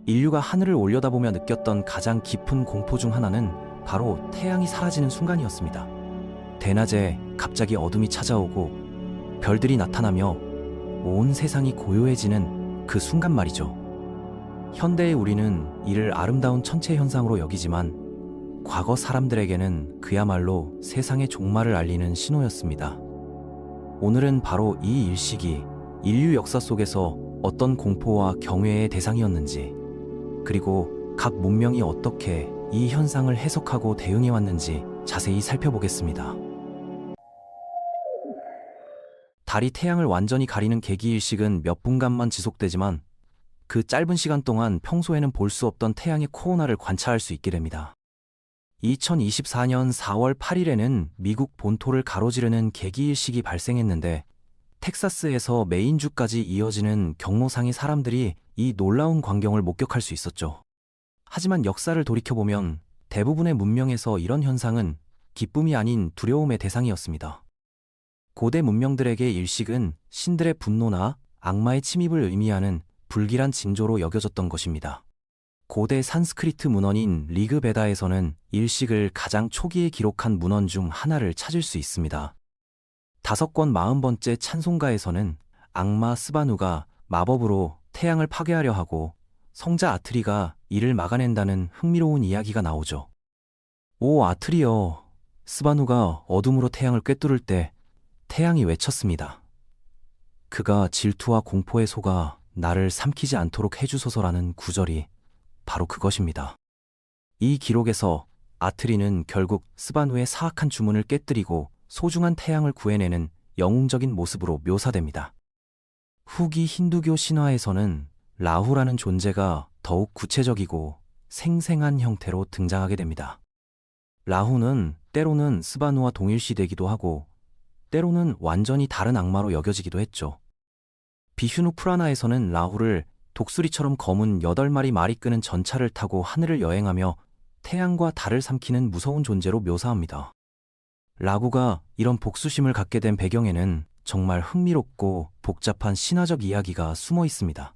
인류가 하늘을 올려다보며 느꼈던 가장 깊은 공포 중 하나는 바로 태양이 사라지는 순간이었습니다. 대낮에 갑자기 어둠이 찾아오고 별들이 나타나며 온 세상이 고요해지는 그 순간 말이죠. 현대의 우리는 이를 아름다운 천체 현상으로 여기지만 과거 사람들에게는 그야말로 세상의 종말을 알리는 신호였습니다. 오늘은 바로 이 일식이 인류 역사 속에서 어떤 공포와 경외의 대상이었는지, 그리고 각 문명이 어떻게 이 현상을 해석하고 대응해왔는지 자세히 살펴보겠습니다. 달이 태양을 완전히 가리는 개기일식은 몇 분간만 지속되지만 그 짧은 시간 동안 평소에는 볼 수 없던 태양의 코어나를 관찰할 수 있게 됩니다. 2024년 4월 8일에는 미국 본토를 가로지르는 개기일식이 발생했는데 텍사스에서 메인주까지 이어지는 경로상의 사람들이 이 놀라운 광경을 목격할 수 있었죠. 하지만 역사를 돌이켜보면 대부분의 문명에서 이런 현상은 기쁨이 아닌 두려움의 대상이었습니다. 고대 문명들에게 일식은 신들의 분노나 악마의 침입을 의미하는 불길한 징조로 여겨졌던 것입니다. 고대 산스크리트 문헌인 리그베다에서는 일식을 가장 초기에 기록한 문헌 중 하나를 찾을 수 있습니다. 5권 40번째 찬송가에서는 악마 스바누가 마법으로 태양을 파괴하려 하고 성자 아트리가 이를 막아낸다는 흥미로운 이야기가 나오죠. 오 아트리여, 스바누가 어둠으로 태양을 꿰뚫을 때 태양이 외쳤습니다. 그가 질투와 공포에 속아 나를 삼키지 않도록 해주소서라는 구절이 바로 그것입니다. 이 기록에서 아트리는 결국 스바누의 사악한 주문을 깨뜨리고 소중한 태양을 구해내는 영웅적인 모습으로 묘사됩니다. 후기 힌두교 신화에서는 라후라는 존재가 더욱 구체적이고 생생한 형태로 등장하게 됩니다. 라후는 때로는 스바누와 동일시되기도 하고 때로는 완전히 다른 악마로 여겨지기도 했죠. 비슈누 프라나에서는 라후를 독수리처럼 검은 8마리 말이 끄는 전차를 타고 하늘을 여행하며 태양과 달을 삼키는 무서운 존재로 묘사합니다. 라구가 이런 복수심을 갖게 된 배경에는 정말 흥미롭고 복잡한 신화적 이야기가 숨어 있습니다.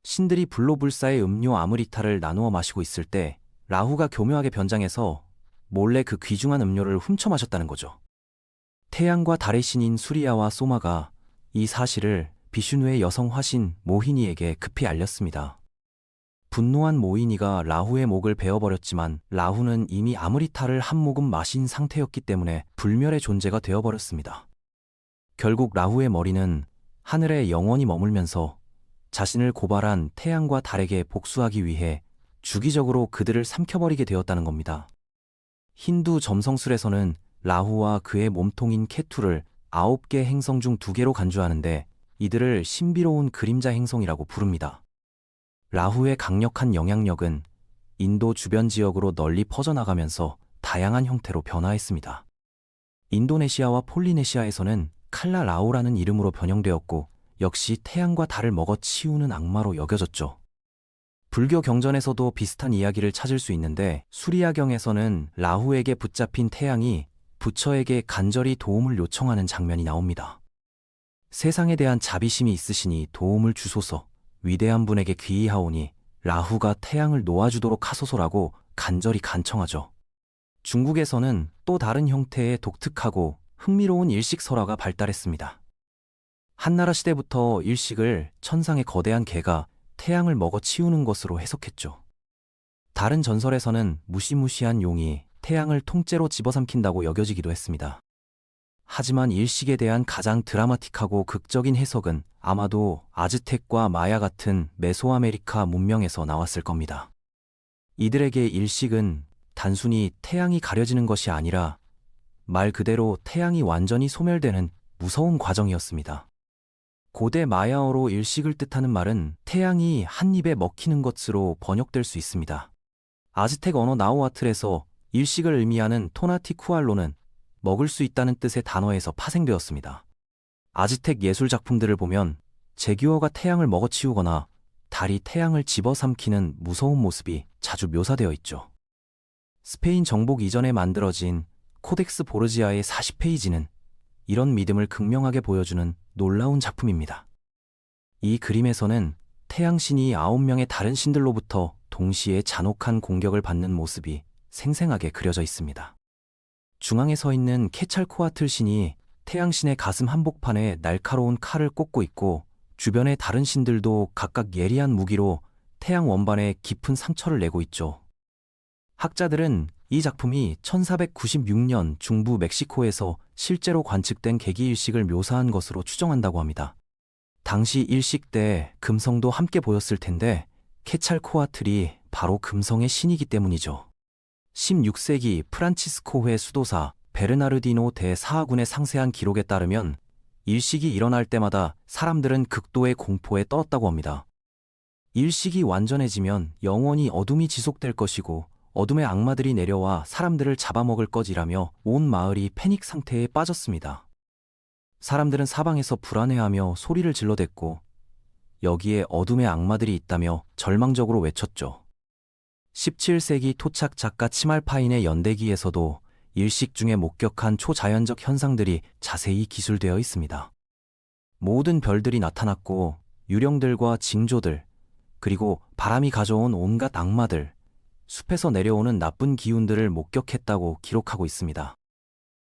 신들이 불로불사의 음료 아무리타를 나누어 마시고 있을 때 라후가 교묘하게 변장해서 몰래 그 귀중한 음료를 훔쳐 마셨다는 거죠. 태양과 달의 신인 수리야와 소마가 이 사실을 비슈누의 여성 화신 모히니에게 급히 알렸습니다. 분노한 모히니가 라후의 목을 베어버렸지만 라후는 이미 아무리타를 한 모금 마신 상태였기 때문에 불멸의 존재가 되어버렸습니다. 결국 라후의 머리는 하늘에 영원히 머물면서 자신을 고발한 태양과 달에게 복수하기 위해 주기적으로 그들을 삼켜버리게 되었다는 겁니다. 힌두 점성술에서는 라후와 그의 몸통인 케투를 9개 행성 중 2개로 간주하는데 이들을 신비로운 그림자 행성이라고 부릅니다. 라후의 강력한 영향력은 인도 주변 지역으로 널리 퍼져나가면서 다양한 형태로 변화했습니다. 인도네시아와 폴리네시아에서는 칼라 라오라는 이름으로 변형되었고 역시 태양과 달을 먹어치우는 악마로 여겨졌죠. 불교 경전에서도 비슷한 이야기를 찾을 수 있는데 수리야경에서는 라후에게 붙잡힌 태양이 부처에게 간절히 도움을 요청하는 장면이 나옵니다. 세상에 대한 자비심이 있으시니 도움을 주소서, 위대한 분에게 귀의하오니 라후가 태양을 놓아주도록 하소서라고 간절히 간청하죠. 중국에서는 또 다른 형태의 독특하고 흥미로운 일식설화가 발달했습니다. 한나라 시대부터 일식을 천상의 거대한 개가 태양을 먹어치우는 것으로 해석했죠. 다른 전설에서는 무시무시한 용이 태양을 통째로 집어삼킨다고 여겨지기도 했습니다. 하지만 일식에 대한 가장 드라마틱하고 극적인 해석은 아마도 아즈텍과 마야 같은 메소아메리카 문명에서 나왔을 겁니다. 이들에게 일식은 단순히 태양이 가려지는 것이 아니라 말 그대로 태양이 완전히 소멸되는 무서운 과정이었습니다. 고대 마야어로 일식을 뜻하는 말은 태양이 한 입에 먹히는 것으로 번역될 수 있습니다. 아즈텍 언어 나우아틀에서 일식을 의미하는 토나티쿠알로는 먹을 수 있다는 뜻의 단어에서 파생되었습니다. 아즈텍 예술 작품들을 보면 제규어가 태양을 먹어치우거나 달이 태양을 집어삼키는 무서운 모습이 자주 묘사되어 있죠. 스페인 정복 이전에 만들어진 코덱스 보르지아의 40페이지는 이런 믿음을 극명하게 보여주는 놀라운 작품입니다. 이 그림에서는 태양신이 9명의 다른 신들로부터 동시에 잔혹한 공격을 받는 모습이 생생하게 그려져 있습니다. 중앙에 서 있는 케찰코아틀 신이 태양신의 가슴 한복판에 날카로운 칼을 꽂고 있고, 주변의 다른 신들도 각각 예리한 무기로 태양 원반에 깊은 상처를 내고 있죠. 학자들은 이 작품이 1496년 중부 멕시코에서 실제로 관측된 개기일식을 묘사한 것으로 추정한다고 합니다. 당시 일식 때 금성도 함께 보였을 텐데 케찰코아틀이 바로 금성의 신이기 때문이죠. 16세기 프란치스코회 수도사 베르나르디노 대 사하군의 상세한 기록에 따르면 일식이 일어날 때마다 사람들은 극도의 공포에 떨었다고 합니다. 일식이 완전해지면 영원히 어둠이 지속될 것이고 어둠의 악마들이 내려와 사람들을 잡아먹을 것이라며 온 마을이 패닉 상태에 빠졌습니다. 사람들은 사방에서 불안해하며 소리를 질러댔고 여기에 어둠의 악마들이 있다며 절망적으로 외쳤죠. 17세기 토착 작가 치말파인의 연대기에서도 일식 중에 목격한 초자연적 현상들이 자세히 기술되어 있습니다. 모든 별들이 나타났고 유령들과 징조들, 그리고 바람이 가져온 온갖 악마들, 숲에서 내려오는 나쁜 기운들을 목격했다고 기록하고 있습니다.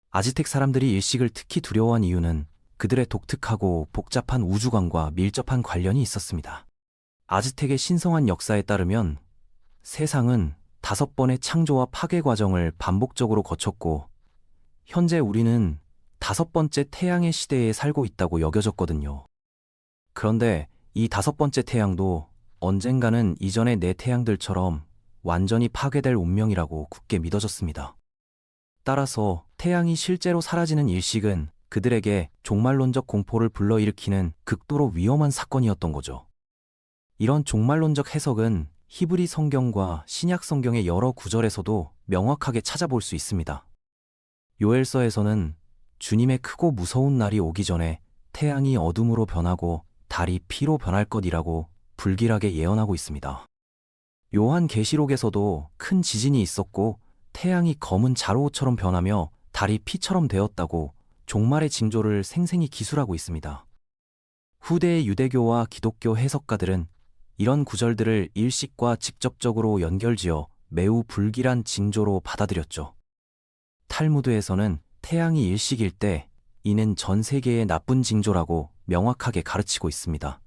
아즈텍 사람들이 일식을 특히 두려워한 이유는 그들의 독특하고 복잡한 우주관과 밀접한 관련이 있었습니다. 아즈텍의 신성한 역사에 따르면 세상은 5번의 창조와 파괴 과정을 반복적으로 거쳤고 현재 우리는 5번째 태양의 시대에 살고 있다고 여겨졌거든요. 그런데 이 5번째 태양도 언젠가는 이전의 4태양들처럼 완전히 파괴될 운명이라고 굳게 믿어졌습니다. 따라서 태양이 실제로 사라지는 일식은 그들에게 종말론적 공포를 불러일으키는 극도로 위험한 사건이었던 거죠. 이런 종말론적 해석은 히브리 성경과 신약 성경의 여러 구절에서도 명확하게 찾아볼 수 있습니다. 요엘서에서는 주님의 크고 무서운 날이 오기 전에 태양이 어둠으로 변하고 달이 피로 변할 것이라고 불길하게 예언하고 있습니다. 요한 계시록에서도 큰 지진이 있었고 태양이 검은 자로우처럼 변하며 달이 피처럼 되었다고 종말의 징조를 생생히 기술하고 있습니다. 후대의 유대교와 기독교 해석가들은 이런 구절들을 일식과 직접적으로 연결지어 매우 불길한 징조로 받아들였죠. 탈무드에서는 태양이 일식일 때 이는 전 세계의 나쁜 징조라고 명확하게 가르치고 있습니다.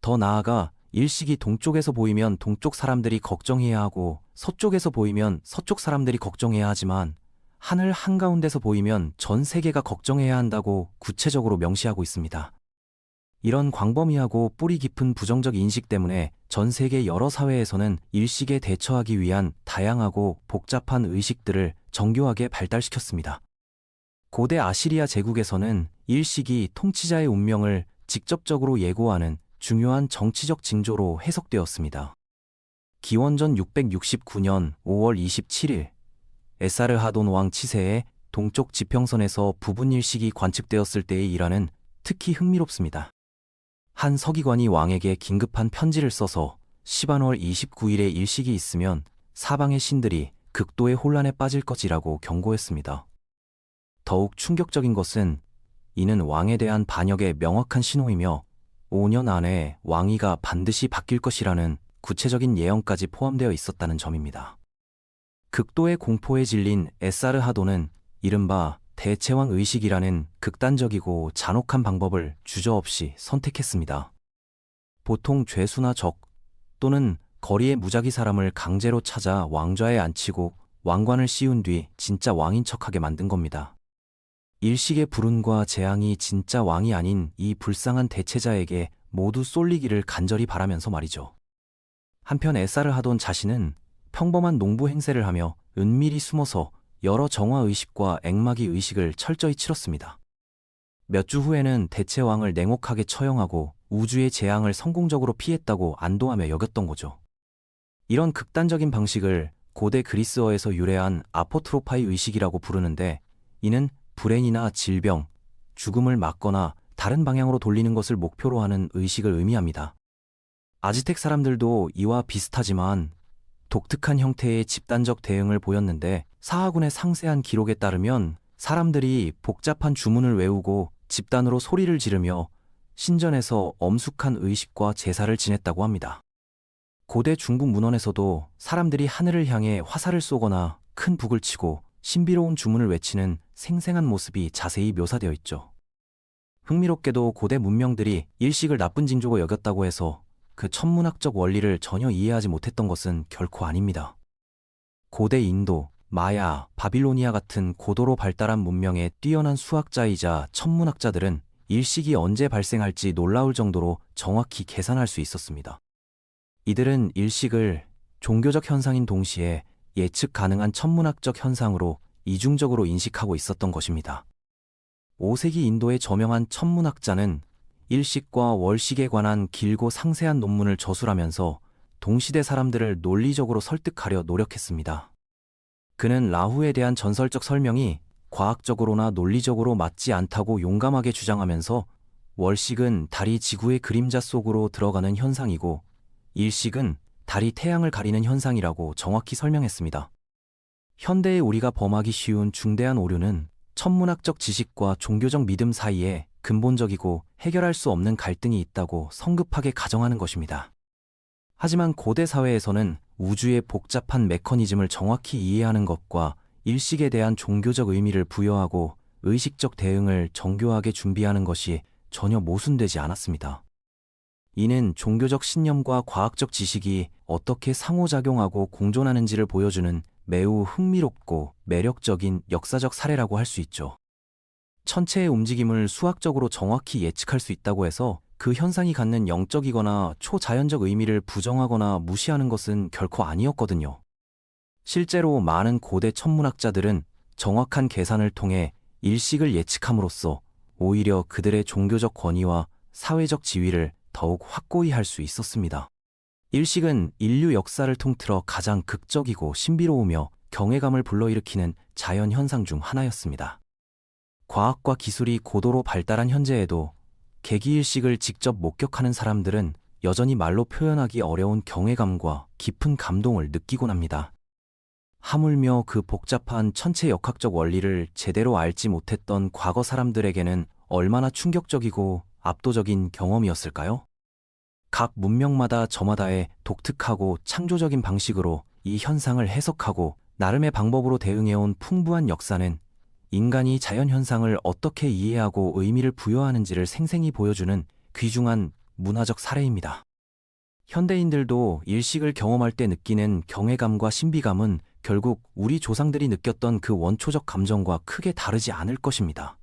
더 나아가 일식이 동쪽에서 보이면 동쪽 사람들이 걱정해야 하고 서쪽에서 보이면 서쪽 사람들이 걱정해야 하지만 하늘 한가운데서 보이면 전 세계가 걱정해야 한다고 구체적으로 명시하고 있습니다. 이런 광범위하고 뿌리 깊은 부정적 인식 때문에 전 세계 여러 사회에서는 일식에 대처하기 위한 다양하고 복잡한 의식들을 정교하게 발달시켰습니다. 고대 아시리아 제국에서는 일식이 통치자의 운명을 직접적으로 예고하는 중요한 정치적 징조로 해석되었습니다. 기원전 669년 5월 27일 에사르하돈 왕 치세의 동쪽 지평선에서 부분 일식이 관측되었을 때의 일화는 특히 흥미롭습니다. 한 서기관이 왕에게 긴급한 편지를 써서 시반월 29일에 일식이 있으면 사방의 신들이 극도의 혼란에 빠질 것이라고 경고했습니다. 더욱 충격적인 것은 이는 왕에 대한 반역의 명확한 신호이며 5년 안에 왕위가 반드시 바뀔 것이라는 구체적인 예언까지 포함되어 있었다는 점입니다. 극도의 공포에 질린 에사르하돈은 이른바 대체왕 의식이라는 극단적이고 잔혹한 방법을 주저없이 선택했습니다. 보통 죄수나 적 또는 거리의 무작위 사람을 강제로 찾아 왕좌에 앉히고 왕관을 씌운 뒤 진짜 왕인 척하게 만든 겁니다. 일식의 불운과 재앙이 진짜 왕이 아닌 이 불쌍한 대체자에게 모두 쏠리기를 간절히 바라면서 말이죠. 한편 에사르하돈 자신은 평범한 농부 행세를 하며 은밀히 숨어서 여러 정화의식과 액마기 의식을 철저히 치렀습니다. 몇 주 후에는 대체왕을 냉혹하게 처형하고 우주의 재앙을 성공적으로 피했다고 안도하며 여겼던 거죠. 이런 극단적인 방식을 고대 그리스어에서 유래한 아포트로파이 의식이라고 부르는데 이는 불행이나 질병, 죽음을 막거나 다른 방향으로 돌리는 것을 목표로 하는 의식을 의미합니다. 아즈텍 사람들도 이와 비슷하지만 독특한 형태의 집단적 대응을 보였는데 사하군의 상세한 기록에 따르면 사람들이 복잡한 주문을 외우고 집단으로 소리를 지르며 신전에서 엄숙한 의식과 제사를 지냈다고 합니다. 고대 중국 문헌에서도 사람들이 하늘을 향해 화살을 쏘거나 큰 북을 치고 신비로운 주문을 외치는 생생한 모습이 자세히 묘사되어 있죠. 흥미롭게도 고대 문명들이 일식을 나쁜 징조로 여겼다고 해서 그 천문학적 원리를 전혀 이해하지 못했던 것은 결코 아닙니다. 고대 인도, 마야, 바빌로니아 같은 고도로 발달한 문명의 뛰어난 수학자이자 천문학자들은 일식이 언제 발생할지 놀라울 정도로 정확히 계산할 수 있었습니다. 이들은 일식을 종교적 현상인 동시에 예측 가능한 천문학적 현상으로 이중적으로 인식하고 있었던 것입니다. 5세기 인도의 저명한 천문학자는 일식과 월식에 관한 길고 상세한 논문을 저술하면서 동시대 사람들을 논리적으로 설득하려 노력했습니다. 그는 라후에 대한 전설적 설명이 과학적으로나 논리적으로 맞지 않다고 용감하게 주장하면서 월식은 달이 지구의 그림자 속으로 들어가는 현상이고 일식은 달이 태양을 가리는 현상이라고 정확히 설명했습니다. 현대의 우리가 범하기 쉬운 중대한 오류는 천문학적 지식과 종교적 믿음 사이에 근본적이고 해결할 수 없는 갈등이 있다고 성급하게 가정하는 것입니다. 하지만 고대 사회에서는 우주의 복잡한 메커니즘을 정확히 이해하는 것과 일식에 대한 종교적 의미를 부여하고 의식적 대응을 정교하게 준비하는 것이 전혀 모순되지 않았습니다. 이는 종교적 신념과 과학적 지식이 어떻게 상호작용하고 공존하는지를 보여주는 매우 흥미롭고 매력적인 역사적 사례라고 할 수 있죠. 천체의 움직임을 수학적으로 정확히 예측할 수 있다고 해서 그 현상이 갖는 영적이거나 초자연적 의미를 부정하거나 무시하는 것은 결코 아니었거든요. 실제로 많은 고대 천문학자들은 정확한 계산을 통해 일식을 예측함으로써 오히려 그들의 종교적 권위와 사회적 지위를 더욱 확고히 할 수 있었습니다. 일식은 인류 역사를 통틀어 가장 극적이고 신비로우며 경외감을 불러일으키는 자연 현상 중 하나였습니다. 과학과 기술이 고도로 발달한 현재에도 개기일식을 직접 목격하는 사람들은 여전히 말로 표현하기 어려운 경외감과 깊은 감동을 느끼곤 합니다. 하물며 그 복잡한 천체 역학적 원리를 제대로 알지 못했던 과거 사람들에게는 얼마나 충격적이고 압도적인 경험이었을까요? 각 문명마다 저마다의 독특하고 창조적인 방식으로 이 현상을 해석하고 나름의 방법으로 대응해온 풍부한 역사는 인간이 자연현상을 어떻게 이해하고 의미를 부여하는지를 생생히 보여주는 귀중한 문화적 사례입니다. 현대인들도 일식을 경험할 때 느끼는 경외감과 신비감은 결국 우리 조상들이 느꼈던 그 원초적 감정과 크게 다르지 않을 것입니다.